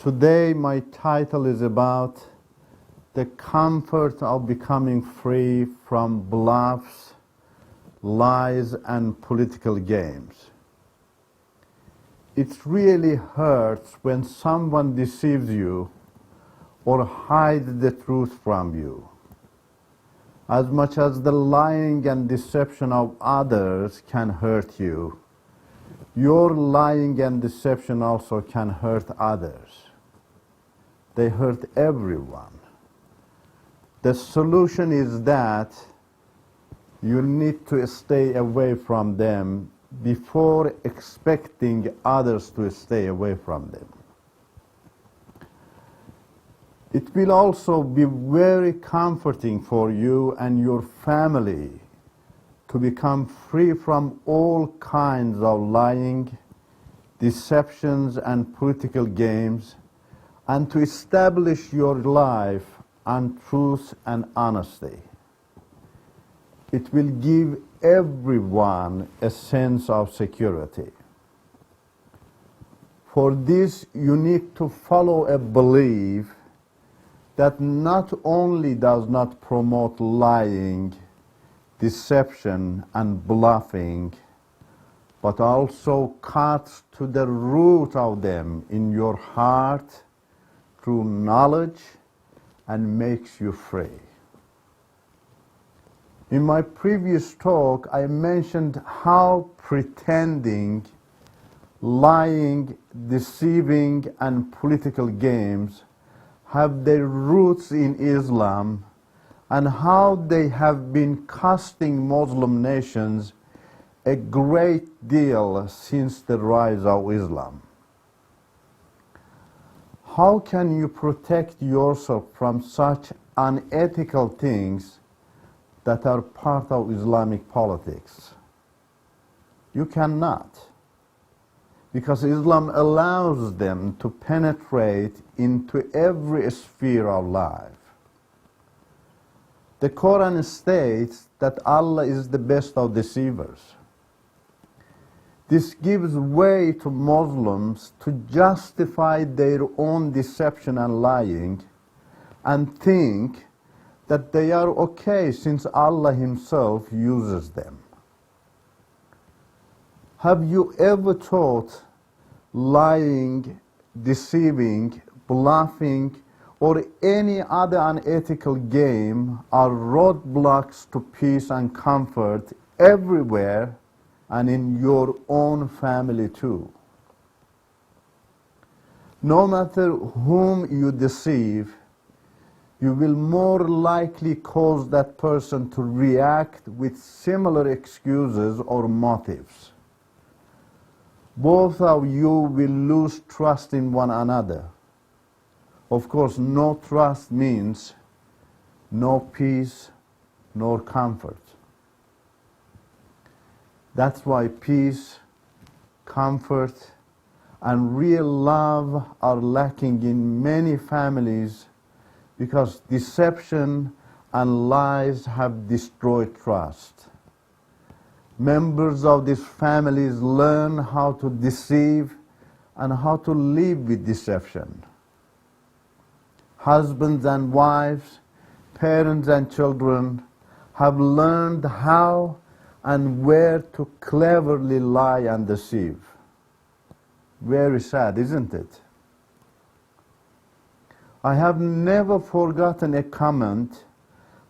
Today my title is about the comfort of becoming free from bluffs, lies, and political games. It really hurts when someone deceives you or hides the truth from you. As much as the lying and deception of others can hurt you, your lying and deception also can hurt others. They hurt everyone. The solution is that you need to stay away from them before expecting others to stay away from them. It will also be very comforting for you and your family to become free from all kinds of lying, deceptions, and political games, and to establish your life on truth and honesty. It will give everyone a sense of security. For this, you need to follow a belief that not only does not promote lying, deception, and bluffing, but also cuts to the root of them in your heart through knowledge and makes you free. In my previous talk, I mentioned how pretending, lying, deceiving, and political games have their roots in Islam and how they have been costing Muslim nations a great deal since the rise of Islam. How can you protect yourself from such unethical things that are part of Islamic politics? You cannot, because Islam allows them to penetrate into every sphere of life. The Quran states that Allah is the best of deceivers. This gives way to Muslims to justify their own deception and lying and think that they are okay since Allah Himself uses them. Have you ever thought lying, deceiving, bluffing, or any other unethical game are roadblocks to peace and comfort everywhere and in your own family too? No matter whom you deceive, you will more likely cause that person to react with similar excuses or motives. Both of you will lose trust in one another. Of course, no trust means no peace nor comfort. That's why peace, comfort, and real love are lacking in many families because deception and lies have destroyed trust. Members of these families learn how to deceive and how to live with deception. Husbands and wives, parents and children have learned how and where to cleverly lie and deceive. Very sad, isn't it? I have never forgotten a comment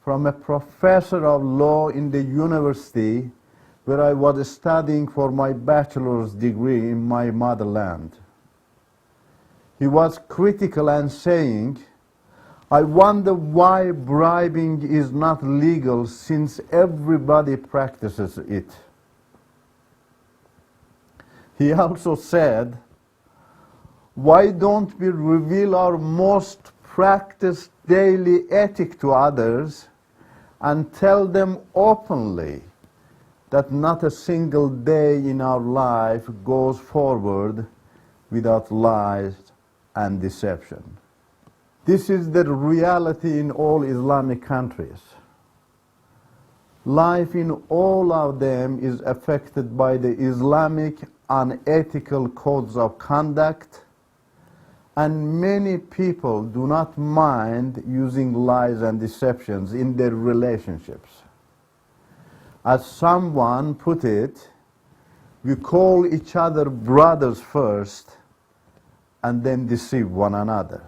from a professor of law in the university where I was studying for my bachelor's degree in my motherland. He was critical and saying, "I wonder why bribing is not legal since everybody practices it." He also said, "Why don't we reveal our most practiced daily ethic to others and tell them openly that not a single day in our life goes forward without lies and deception?" This is the reality in all Islamic countries. Life in all of them is affected by the Islamic unethical codes of conduct And many people do not mind using lies and deceptions in their relationships. As someone put it, we call each other brothers first and then deceive one another.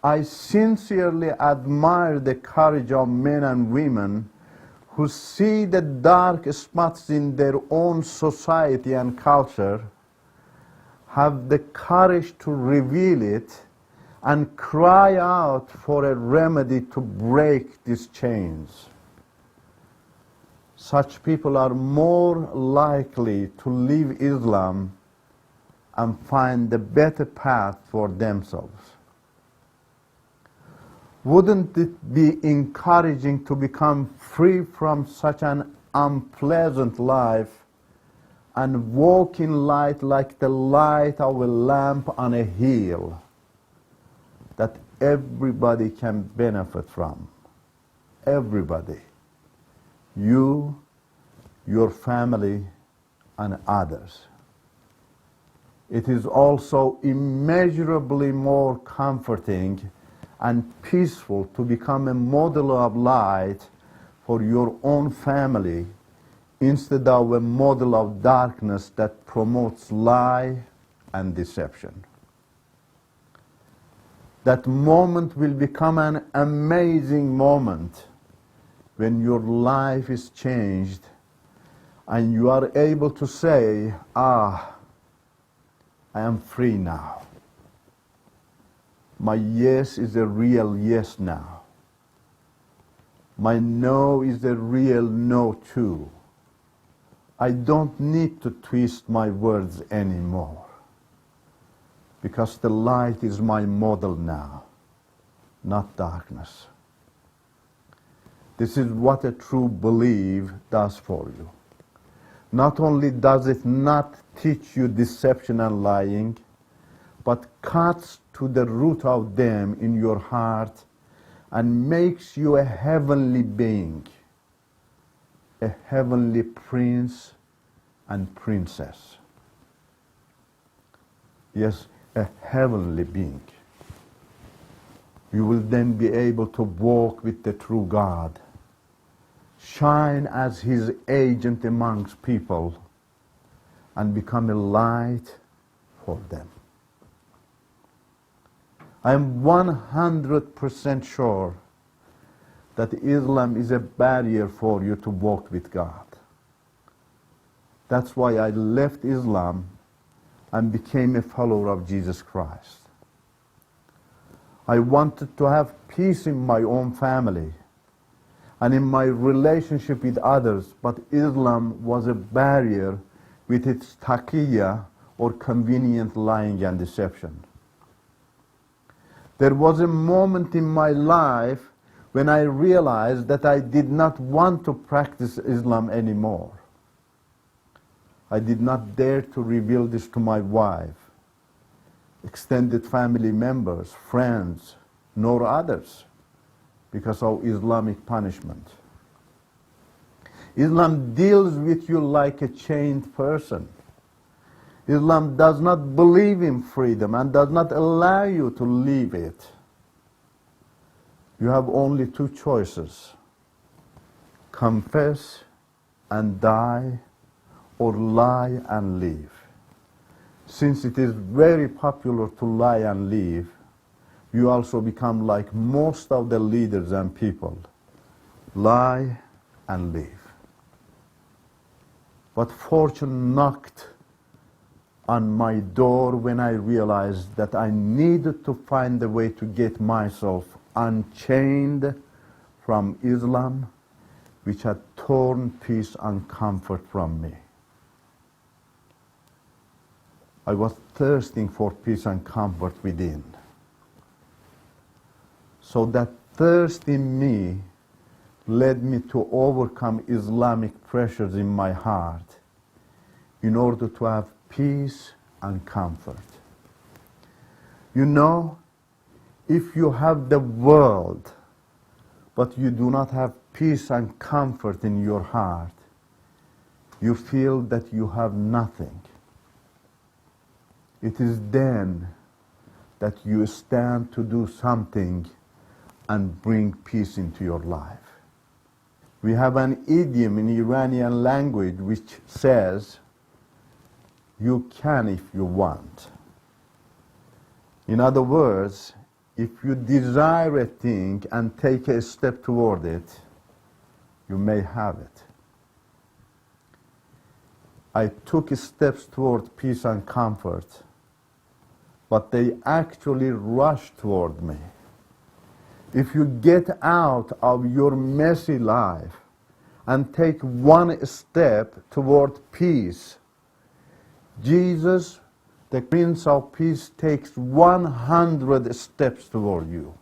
I sincerely admire the courage of men and women who see the dark spots in their own society and culture, have the courage to reveal it, and cry out for a remedy to break these chains. Such people are more likely to leave Islam and find a better path for themselves. Wouldn't it be encouraging to become free from such an unpleasant life and walk in light like the light of a lamp on a hill that everybody can benefit from? Everybody. You, your family, and others. It is also immeasurably more comforting and peaceful to become a model of light for your own family instead of a model of darkness that promotes lie and deception. That moment will become an amazing moment when your life is changed and you are able to say, I am free now. My yes is a real yes now. My no is a real no too. I don't need to twist my words anymore because the light is my model now, not darkness. This is what a true belief does for you. Not only does it not teach you deception and lying, but cuts to the root of them in your heart and makes you a heavenly being, a heavenly prince and princess. Yes, a heavenly being. You will then be able to walk with the true God, shine as his agent amongst people, and become a light for them. I am 100% sure that Islam is a barrier for you to walk with God. That's why I left Islam and became a follower of Jesus Christ. I wanted to have peace in my own family and in my relationship with others, but Islam was a barrier with its taqiyya, or convenient lying and deception. There was a moment in my life when I realized that I did not want to practice Islam anymore. I did not dare to reveal this to my wife, extended family members, friends, nor others, because of Islamic punishment. Islam deals with you like a chained person. Islam does not believe in freedom and does not allow you to leave it. You have only two choices: confess and die, or lie and live. Since it is very popular to lie and live, you also become like most of the leaders and people. Lie and live. But fortune knocked on my door when I realized that I needed to find a way to get myself unchained from Islam, which had torn peace and comfort from me. I was thirsting for peace and comfort within. So that thirst in me led me to overcome Islamic pressures in my heart in order to have peace and comfort. You know, if you have the world, but you do not have peace and comfort in your heart, you feel that you have nothing. It is then that you stand to do something and bring peace into your life. We have an idiom in Iranian language which says, you can if you want. In other words, if you desire a thing and take a step toward it, you may have it. I took steps toward peace and comfort, but they actually rushed toward me. If you get out of your messy life and take one step toward peace, Jesus, the Prince of Peace, takes 100 steps toward you.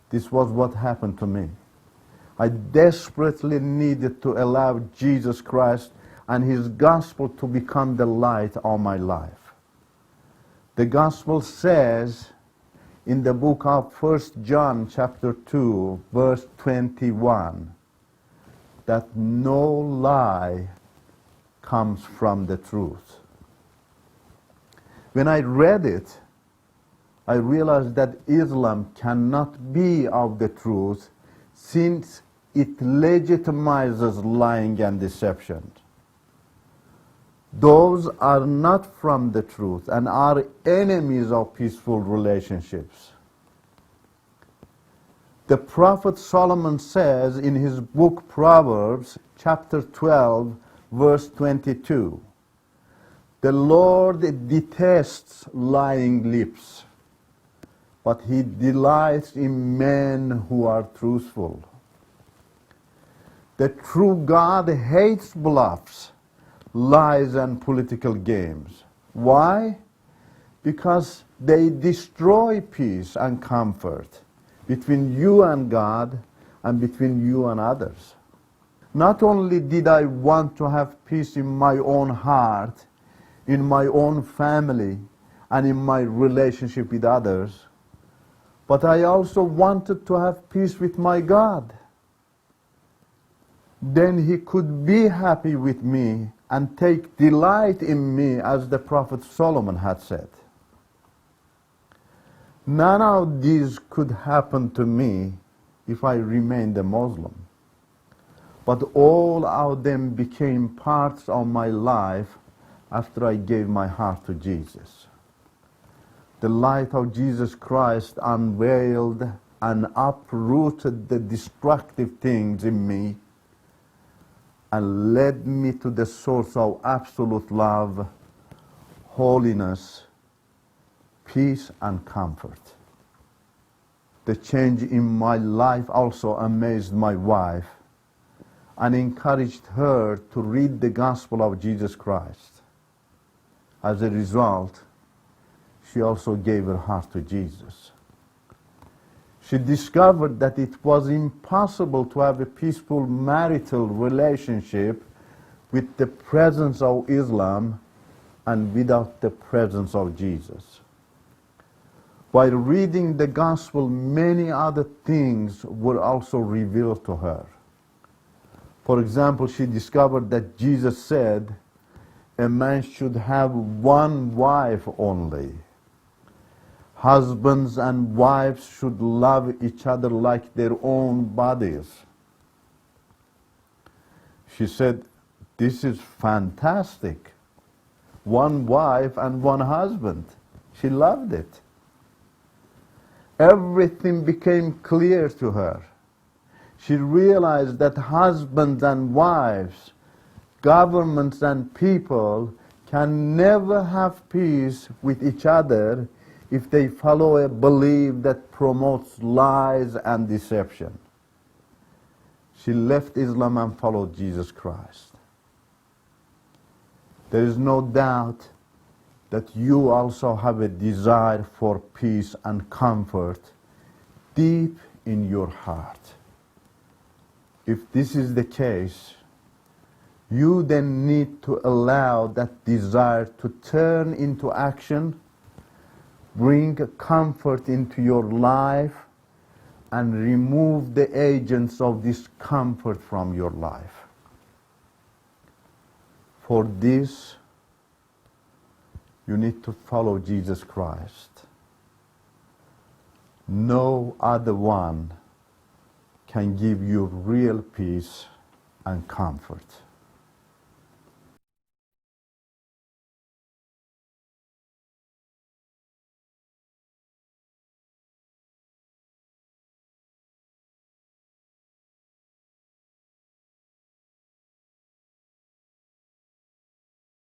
This was what happened to me. I desperately needed to allow Jesus Christ and His gospel to become the light of my life. The gospel says in the book of 1 John chapter 2, verse 21, that no lie comes from the truth. When I read it, I realized that Islam cannot be of the truth, since it legitimizes lying and deception. Those are not from the truth and are enemies of peaceful relationships. The Prophet Solomon says in his book Proverbs, chapter 12, verse 22, the Lord detests lying lips, but He delights in men who are truthful. The true God hates bluffs, lies, and political games. Why? Because they destroy peace and comfort between you and God and between you and others. Not only did I want to have peace in my own heart, in my own family, and in my relationship with others, but I also wanted to have peace with my God. Then He could be happy with me and take delight in me, as the Prophet Solomon had said. None of these could happen to me if I remained a Muslim. But all of them became parts of my life after I gave my heart to Jesus. The light of Jesus Christ unveiled and uprooted the destructive things in me and led me to the source of absolute love, holiness, peace, and comfort. The change in my life also amazed my wife and encouraged her to read the gospel of Jesus Christ. As a result, she also gave her heart to Jesus. She discovered that it was impossible to have a peaceful marital relationship with the presence of Islam and without the presence of Jesus. By reading the gospel, many other things were also revealed to her. For example, she discovered that Jesus said a man should have one wife only. Husbands and wives should love each other like their own bodies. She said, this is fantastic. One wife and one husband. She loved it. Everything became clear to her. She realized that husbands and wives, governments and people can never have peace with each other if they follow a belief that promotes lies and deception. She left Islam and followed Jesus Christ. There is no doubt that you also have a desire for peace and comfort deep in your heart. If this is the case, you then need to allow that desire to turn into action, bring comfort into your life, and remove the agents of discomfort from your life. For this, You need to follow Jesus Christ. No other one can give you real peace and comfort.